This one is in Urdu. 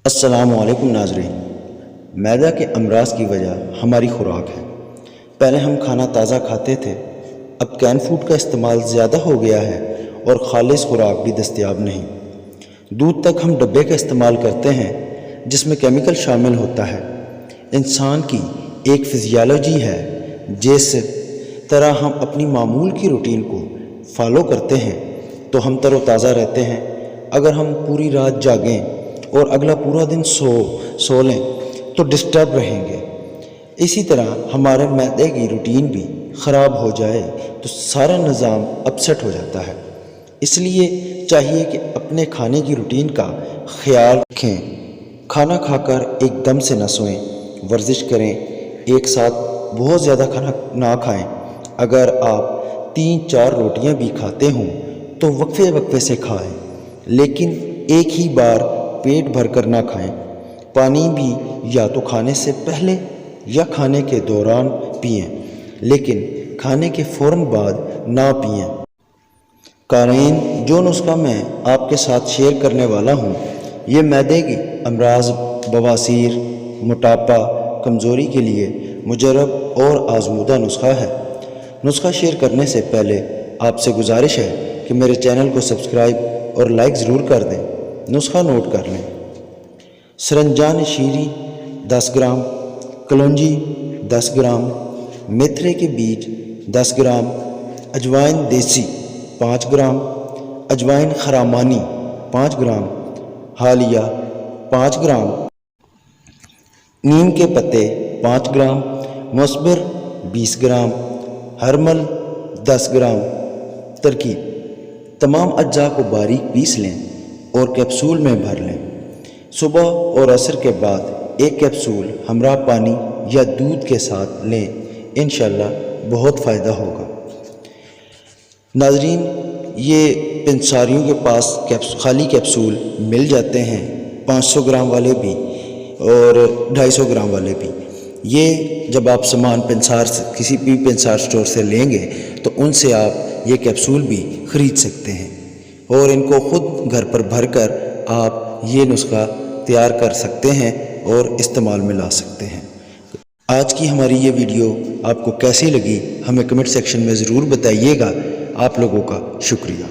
السلام علیکم ناظرین۔ معدہ کے امراض کی وجہ ہماری خوراک ہے۔ پہلے ہم کھانا تازہ کھاتے تھے، اب کین فوڈ کا استعمال زیادہ ہو گیا ہے اور خالص خوراک بھی دستیاب نہیں۔ دودھ تک ہم ڈبے کا استعمال کرتے ہیں جس میں کیمیکل شامل ہوتا ہے۔ انسان کی ایک فزیالوجی ہے، جس طرح ہم اپنی معمول کی روٹین کو فالو کرتے ہیں تو ہم تر و تازہ رہتے ہیں۔ اگر ہم پوری رات جاگیں اور اگلا پورا دن سو لیں تو ڈسٹرب رہیں گے۔ اسی طرح ہمارے معدے کی روٹین بھی خراب ہو جائے تو سارا نظام اپسیٹ ہو جاتا ہے۔ اس لیے چاہیے کہ اپنے کھانے کی روٹین کا خیال رکھیں۔ کھانا کھا کر ایک دم سے نہ سوئیں، ورزش کریں، ایک ساتھ بہت زیادہ کھانا نہ کھائیں۔ اگر آپ 3-4 روٹیاں بھی کھاتے ہوں تو وقفے وقفے سے کھائیں، لیکن ایک ہی بار پیٹ بھر کر نہ کھائیں۔ پانی بھی یا تو کھانے سے پہلے یا کھانے کے دوران پئیں، لیکن کھانے کے فوراً بعد نہ پئیں۔ قارئین، جو نسخہ میں آپ کے ساتھ شیئر کرنے والا ہوں، یہ معدے کی امراض، بواسیر، موٹاپا، کمزوری کے لیے مجرب اور آزمودہ نسخہ ہے۔ نسخہ شیئر کرنے سے پہلے آپ سے گزارش ہے کہ میرے چینل کو سبسکرائب اور لائک ضرور کر دیں۔ نسخہ نوٹ کر لیں۔ سرنجان شیری 10 گرام، کلونجی 10 گرام، میتھرے کے بیج 10 گرام، اجوائن دیسی 5 گرام، اجوائن خرامانی 5 گرام، حالیہ 5 گرام، نیم کے پتے 5 گرام، مسبر 20 گرام، ہرمل 10 گرام۔ ترکیب: تمام اجزاء کو باریک پیس لیں اور کیپسول میں بھر لیں۔ صبح اور عصر کے بعد ایک کیپسول ہمراہ پانی یا دودھ کے ساتھ لیں، انشاءاللہ بہت فائدہ ہوگا۔ ناظرین، یہ پنساریوں کے پاس خالی کیپسول مل جاتے ہیں، 500 گرام والے بھی اور 250 گرام والے بھی۔ یہ جب آپ سامان کسی بھی پنسار سٹور سے لیں گے تو ان سے آپ یہ کیپسول بھی خرید سکتے ہیں اور ان کو خود گھر پر بھر کر آپ یہ نسخہ تیار کر سکتے ہیں اور استعمال میں لا سکتے ہیں۔ آج کی ہماری یہ ویڈیو آپ کو کیسی لگی ہمیں کمنٹ سیکشن میں ضرور بتائیے گا۔ آپ لوگوں کا شکریہ۔